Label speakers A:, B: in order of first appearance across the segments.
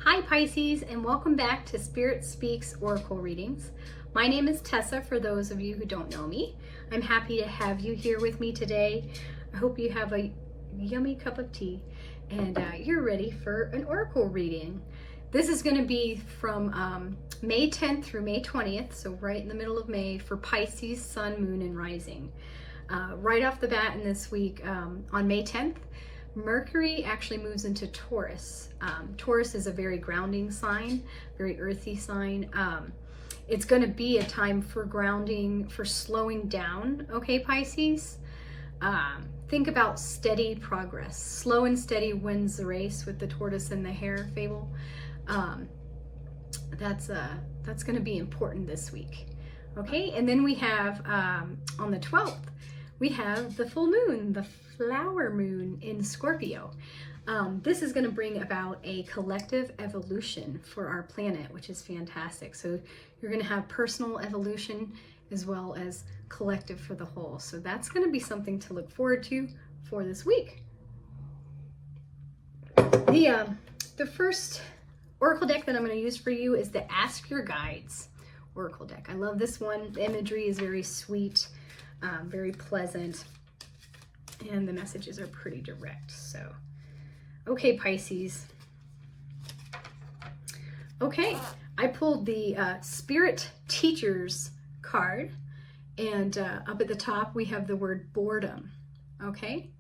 A: Hi Pisces, and welcome back to Spirit Speaks Oracle Readings. My name is Tessa, for those of you who don't know me. I'm happy to have you here with me today. I hope you have a yummy cup of tea and you're ready for an oracle reading. This is going to be from May 10th through May 20th, so right in the middle of May, for Pisces, Sun, Moon, and Rising. Right off the bat in this week, on May 10th, Mercury actually moves into Taurus. Taurus is a very grounding sign, very earthy sign. It's going to be a time for grounding, for slowing down, okay, Pisces? Think about steady progress. Slow and steady wins the race, with the tortoise and the hare fable. That's going to be important this week. Okay, and then we have on the 12th, we have the full moon, the flower moon in Scorpio. This is going to bring about a collective evolution for our planet, which is fantastic. So you're going to have personal evolution as well as collective for the whole. So that's going to be something to look forward to for this week. The first oracle deck that I'm going to use for you is the Ask Your Guides oracle deck. I love this one. The imagery is very sweet, very pleasant, and the messages are pretty direct. So, okay, Pisces. Okay, I pulled the Spirit Teachers card, and up at the top we have the word boredom. Okay,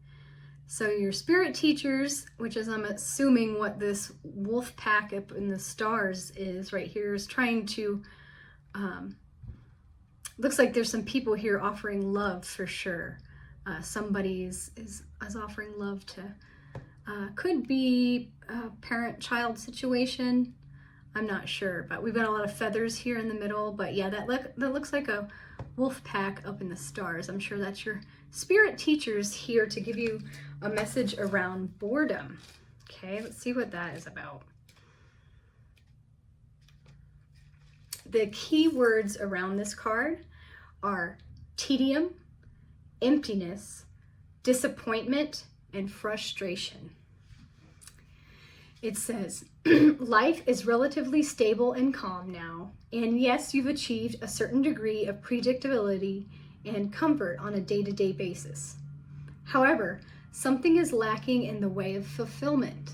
A: so your spirit teachers, which is, I'm assuming, what this wolf pack up in the stars is right here, is trying to looks like there's some people here offering love for sure. Somebody is offering love to, could be a parent-child situation. I'm not sure, but we've got a lot of feathers here in the middle. But yeah, that looks like a wolf pack up in the stars. I'm sure that's your spirit teachers here to give you a message around boredom. Okay, let's see what that is about. The key words around this card are tedium, emptiness, disappointment, and frustration. It says, life is relatively stable and calm now, and yes, you've achieved a certain degree of predictability and comfort on a day-to-day basis. However, something is lacking in the way of fulfillment.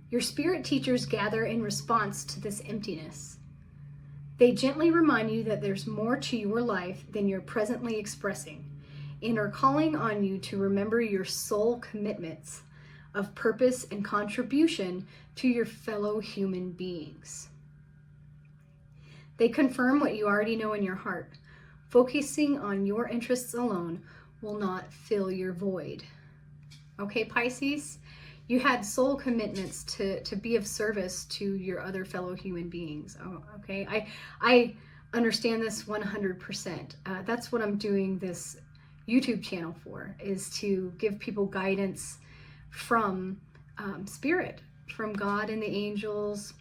A: Your spirit teachers gather in response to this emptiness. They gently remind you that there's more to your life than you're presently expressing, and are calling on you to remember your soul commitments of purpose and contribution to your fellow human beings. They confirm what you already know in your heart. Focusing on your interests alone will not fill your void. Okay, Pisces? You had soul commitments to be of service to your other fellow human beings. Oh, okay, I understand this 100%. That's what I'm doing this YouTube channel for, is to give people guidance from spirit, from God and the angels,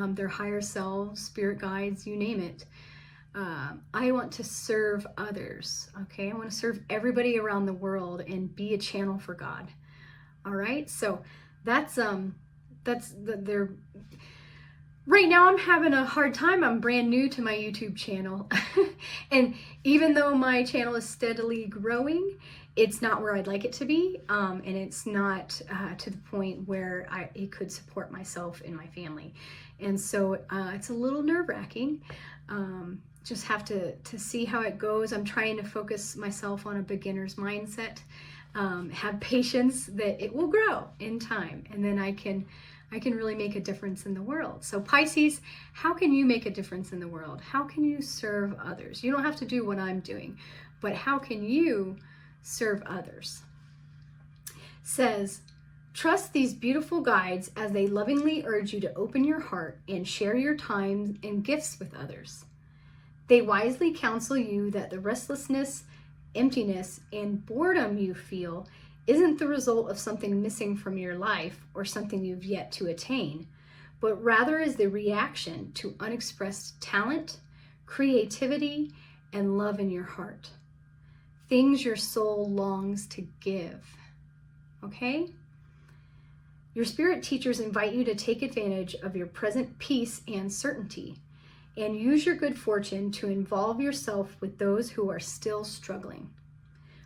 A: their higher selves, spirit guides, you name it. I want to serve others. Okay, I want to serve everybody around the world and be a channel for God. All right, so that's they're right now I'm having a hard time. I'm brand new to my YouTube channel. And even though my channel is steadily growing, it's not where I'd like it to be. And it's not to the point where it could support myself and my family. And so it's a little nerve-wracking. Just have to see how it goes. I'm trying to focus myself on a beginner's mindset. Have patience that it will grow in time, and then I can really make a difference in the world. So Pisces, how can you make a difference in the world? How can you serve others? You don't have to do what I'm doing, but how can you serve others? Says, trust these beautiful guides as they lovingly urge you to open your heart and share your time and gifts with others. They wisely counsel you that the restlessness, emptiness, and boredom you feel isn't the result of something missing from your life or something you've yet to attain, but rather is the reaction to unexpressed talent, creativity, and love in your heart. Things your soul longs to give. Okay? Your spirit teachers invite you to take advantage of your present peace and certainty, and use your good fortune to involve yourself with those who are still struggling.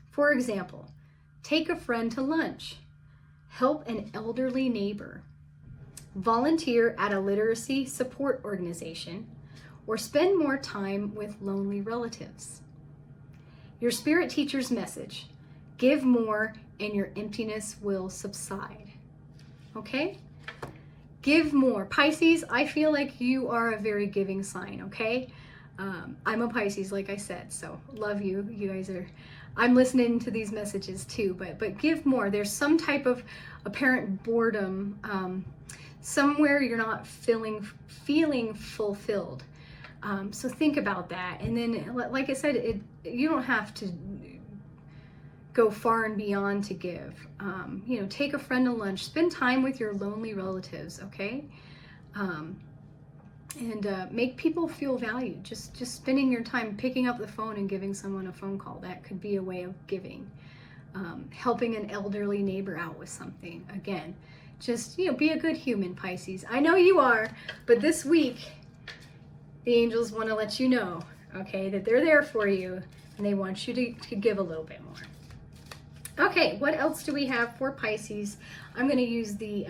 A: For example, take a friend to lunch, help an elderly neighbor, volunteer at a literacy support organization, or spend more time with lonely relatives. Your spirit teacher's message: give more and your emptiness will subside. Okay? Give more. Pisces, I feel like you are a very giving sign, okay? I'm a Pisces, like I said, so love you. You guys are, I'm listening to these messages too, but give more. There's some type of apparent boredom, somewhere you're not feeling fulfilled. So think about that. And then, like I said, you don't have to go far and beyond to give. You know, take a friend to lunch, spend time with your lonely relatives, okay? And make people feel valued. Just spending your time picking up the phone and giving someone a phone call, that could be a way of giving. Helping an elderly neighbor out with something. Again, just, you know, be a good human, Pisces. I know you are, but this week, the angels want to let you know, okay, that they're there for you and they want you to give a little bit more. Okay, what else do we have for Pisces? I'm going to use the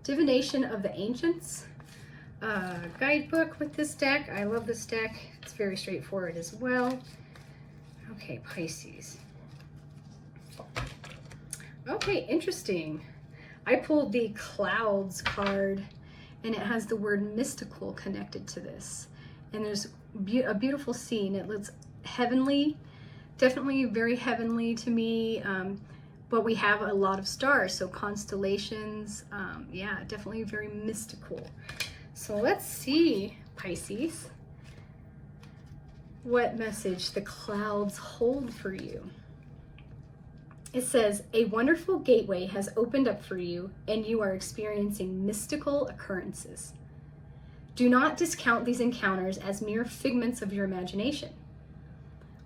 A: Divination of the Ancients guidebook with this deck. I love this deck. It's very straightforward as well. Okay, Pisces. Okay, interesting. I pulled the Clouds card, and it has the word mystical connected to this. And there's a beautiful scene. It looks heavenly, definitely very heavenly to me. But we have a lot of stars, so constellations. Yeah, definitely very mystical. So let's see, Pisces, what message the clouds hold for you. It says, a wonderful gateway has opened up for you, and you are experiencing mystical occurrences. Do not discount these encounters as mere figments of your imagination.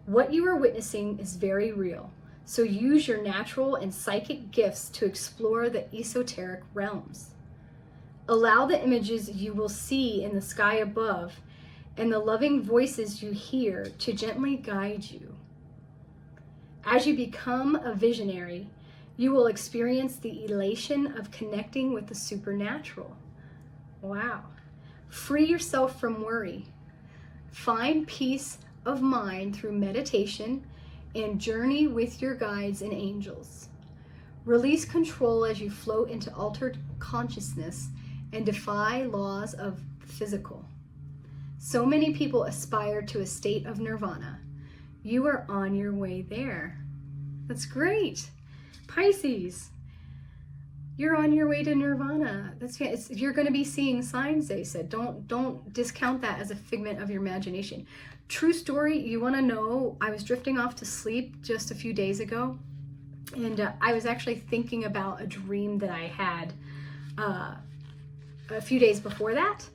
A: What you are witnessing is very real, so use your natural and psychic gifts to explore the esoteric realms. Allow the images you will see in the sky above and the loving voices you hear to gently guide you. As you become a visionary, you will experience the elation of connecting with the supernatural. Wow. Free yourself from worry. Find peace of mind through meditation and journey with your guides and angels. Release control as you float into altered consciousness and defy laws of the physical. So many people aspire to a state of nirvana. You are on your way there. That's great. Pisces, you're on your way to nirvana. You're going to be seeing signs, they said. Don't discount that as a figment of your imagination. True story, you want to know, I was drifting off to sleep just a few days ago, and I was actually thinking about a dream that I had a few days before that,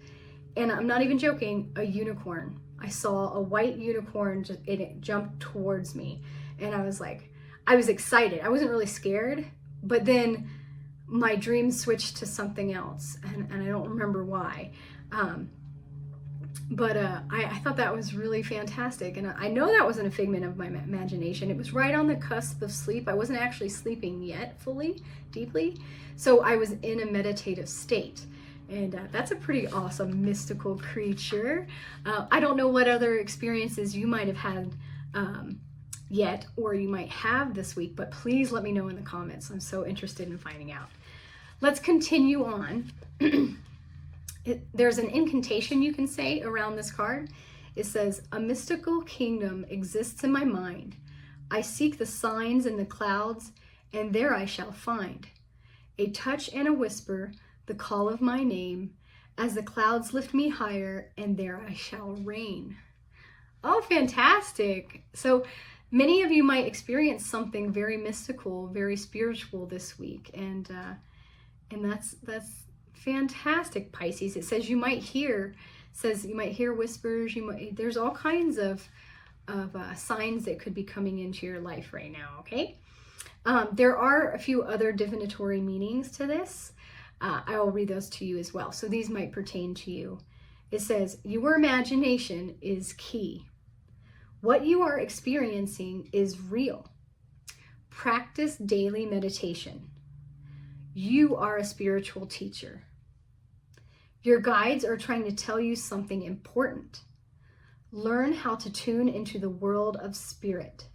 A: and I'm not even joking, a unicorn. I saw a white unicorn, and it jumped towards me, and I was excited. I wasn't really scared, but then my dream switched to something else, and I don't remember why. But I thought that was really fantastic, and I know that wasn't a figment of my imagination. It was right on the cusp of sleep. I wasn't actually sleeping yet fully, deeply, so I was in a meditative state, and that's a pretty awesome mystical creature. I don't know what other experiences you might have had yet, or you might have this week, but please let me know in the comments. I'm so interested in finding out. Let's continue on. There's an incantation you can say around this card. It says, a mystical kingdom exists in my mind. I seek the signs in the clouds, and there I shall find. A touch and a whisper, the call of my name, as the clouds lift me higher, and there I shall reign. Oh, fantastic. So many of you might experience something very mystical, very spiritual this week, and that's fantastic, Pisces. It says you might hear whispers. There's all kinds of signs that could be coming into your life right now. Okay, there are a few other divinatory meanings to this. I will read those to you as well. So these might pertain to you. It says, your imagination is key. What you are experiencing is real. Practice daily meditation. You are a spiritual teacher. Your guides are trying to tell you something important. Learn how to tune into the world of spirit.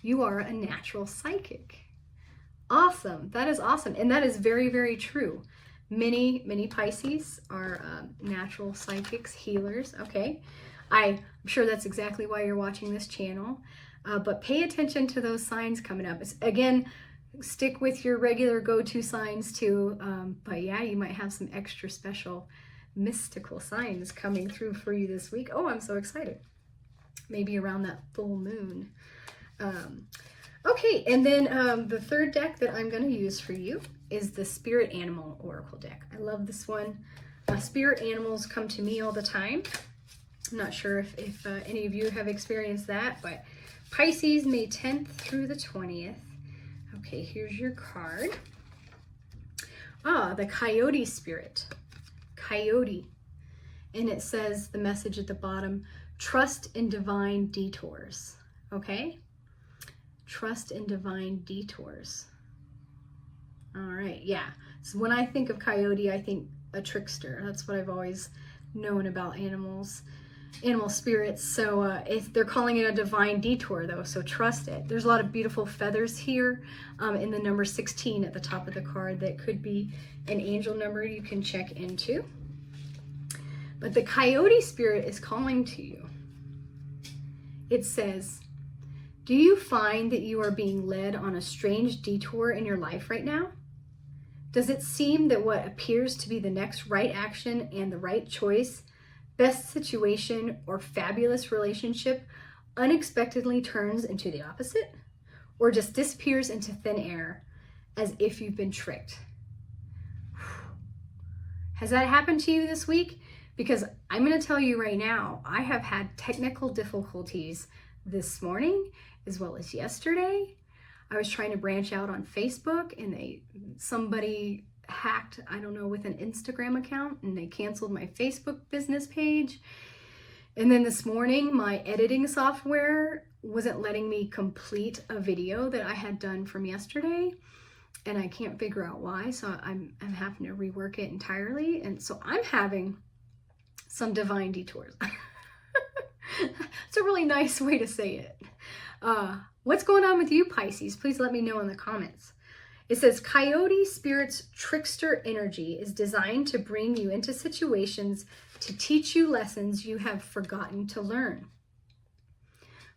A: You are a natural psychic. Awesome. That is awesome. And that is very, very true. Many Pisces are natural psychics, healers. Okay. I'm sure that's exactly why you're watching this channel. But pay attention to those signs coming up. Again, stick with your regular go-to signs too. But yeah, you might have some extra special mystical signs coming through for you this week. Oh, I'm so excited. Maybe around that full moon. Okay, and then the third deck that I'm going to use for you is the Spirit Animal Oracle deck. I love this one. Spirit animals come to me all the time. I'm not sure if any of you have experienced that, but Pisces, May 10th through the 20th. Okay, here's your card. The Coyote Spirit. Coyote. And it says, the message at the bottom, trust in divine detours. Okay? Trust in divine detours. All right, yeah. So when I think of coyote, I think a trickster. That's what I've always known about animals, animal spirits. So if they're calling it a divine detour though, so trust it. There's a lot of beautiful feathers here in the number 16 at the top of the card that could be an angel number you can check into. But the Coyote Spirit is calling to you. It says, do you find that you are being led on a strange detour in your life right now? Does it seem that what appears to be the next right action and the right choice, best situation, or fabulous relationship unexpectedly turns into the opposite? Or just disappears into thin air as if you've been tricked? Has that happened to you this week? Because I'm going to tell you right now, I have had technical difficulties this morning as well as yesterday. I was trying to branch out on Facebook and somebody hacked, I don't know, with an Instagram account, and they canceled my Facebook business page. And then this morning, my editing software wasn't letting me complete a video that I had done from yesterday, and I can't figure out why. So I'm having to rework it entirely. And so I'm having some divine detours. It's a really nice way to say it. What's going on with you, Pisces? Please let me know in the comments. It says, Coyote Spirit's trickster energy is designed to bring you into situations to teach you lessons you have forgotten to learn.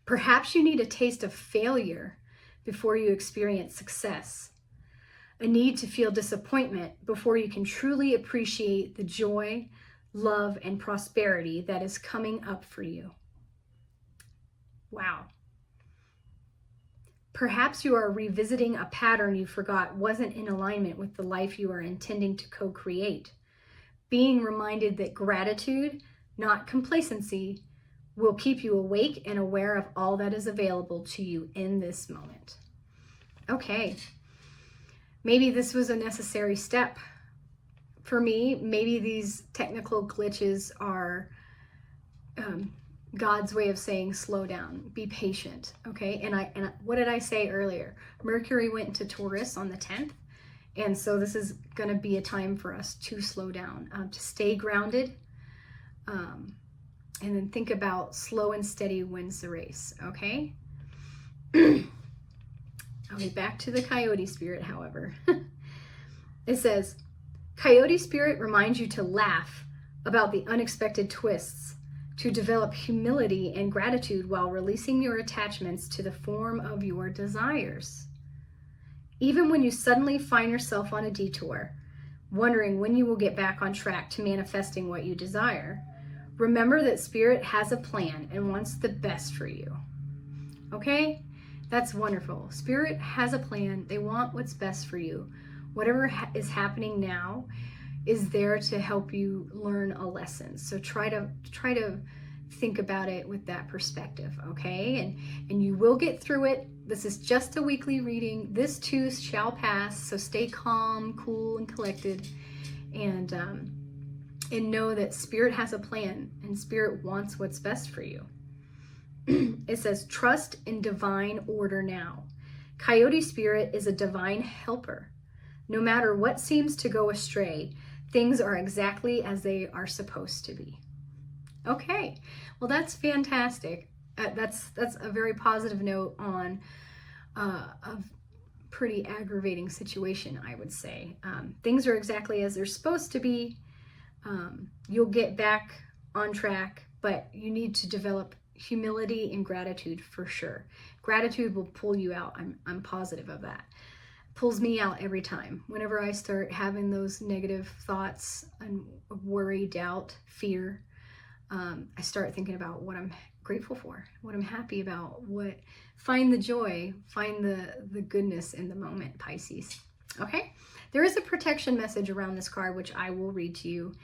A: Perhaps you need a taste of failure before you experience success. A need to feel disappointment before you can truly appreciate the joy, love, and prosperity that is coming up for you. Wow. Perhaps you are revisiting a pattern you forgot wasn't in alignment with the life you are intending to co-create. Being reminded that gratitude, not complacency, will keep you awake and aware of all that is available to you in this moment. Okay. Maybe this was a necessary step. For me, maybe these technical glitches are God's way of saying slow down, be patient, okay? And what did I say earlier? Mercury went into Taurus on the 10th, and so this is going to be a time for us to slow down, to stay grounded, and then think about slow and steady wins the race, okay? Okay, back to the Coyote Spirit, however. It says, Coyote Spirit reminds you to laugh about the unexpected twists, to develop humility and gratitude while releasing your attachments to the form of your desires. Even when you suddenly find yourself on a detour, wondering when you will get back on track to manifesting what you desire, remember that Spirit has a plan and wants the best for you. Okay? That's wonderful. Spirit has a plan. They want what's best for you. Whatever is happening now is there to help you learn a lesson. So try to think about it with that perspective, okay? And you will get through it. This is just a weekly reading. This too shall pass, so stay calm, cool, and collected, and know that Spirit has a plan, and Spirit wants what's best for you. It says, trust in divine order now. Coyote Spirit is a divine helper. No matter what seems to go astray, things are exactly as they are supposed to be. Okay, well, that's fantastic. That's a very positive note on a pretty aggravating situation, I would say. Things are exactly as they're supposed to be. You'll get back on track, but you need to develop humility and gratitude for sure. Gratitude will pull you out. I'm positive of that. Pulls me out every time. Whenever I start having those negative thoughts and worry, doubt, fear, I start thinking about what I'm grateful for, what I'm happy about, find the joy, find the goodness in the moment, Pisces. Okay? There is a protection message around this card, which I will read to you.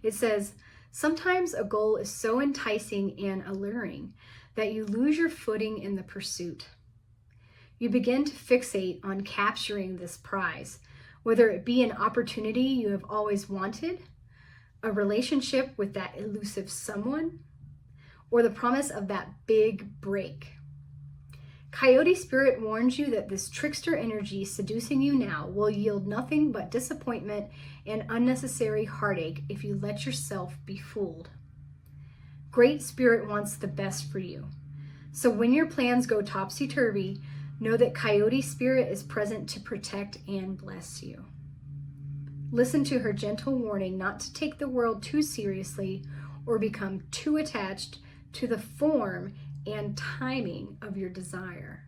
A: It says, sometimes a goal is so enticing and alluring that you lose your footing in the pursuit. You begin to fixate on capturing this prize, whether it be an opportunity you have always wanted, a relationship with that elusive someone, or the promise of that big break. Coyote Spirit warns you that this trickster energy seducing you now will yield nothing but disappointment and unnecessary heartache if you let yourself be fooled. Great Spirit wants the best for you. So when your plans go topsy-turvy, know that Coyote Spirit is present to protect and bless you. Listen to her gentle warning not to take the world too seriously or become too attached to the form and timing of your desire.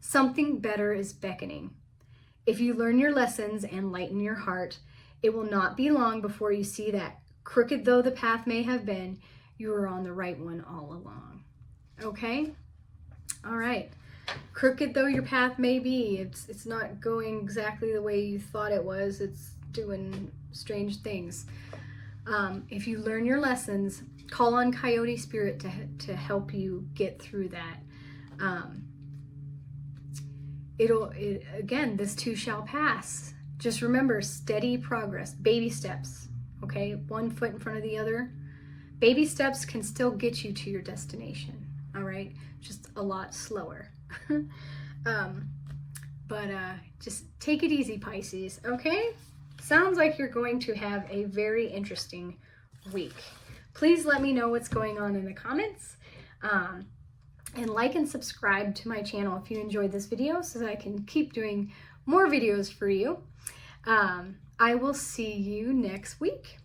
A: Something better is beckoning. If you learn your lessons and lighten your heart, it will not be long before you see that, crooked though the path may have been, you are on the right one all along. Okay? All right. Crooked though your path may be, it's not going exactly the way you thought it was. It's doing strange things. If you learn your lessons, call on Coyote Spirit to help you get through that. Again, this too shall pass. Just remember, steady progress, baby steps, okay? One foot in front of the other. Baby steps can still get you to your destination, all right? Just a lot slower. But just take it easy, Pisces, okay? Sounds like you're going to have a very interesting week. Please let me know what's going on in the comments. And like and subscribe to my channel if you enjoyed this video so that I can keep doing more videos for you. I will see you next week.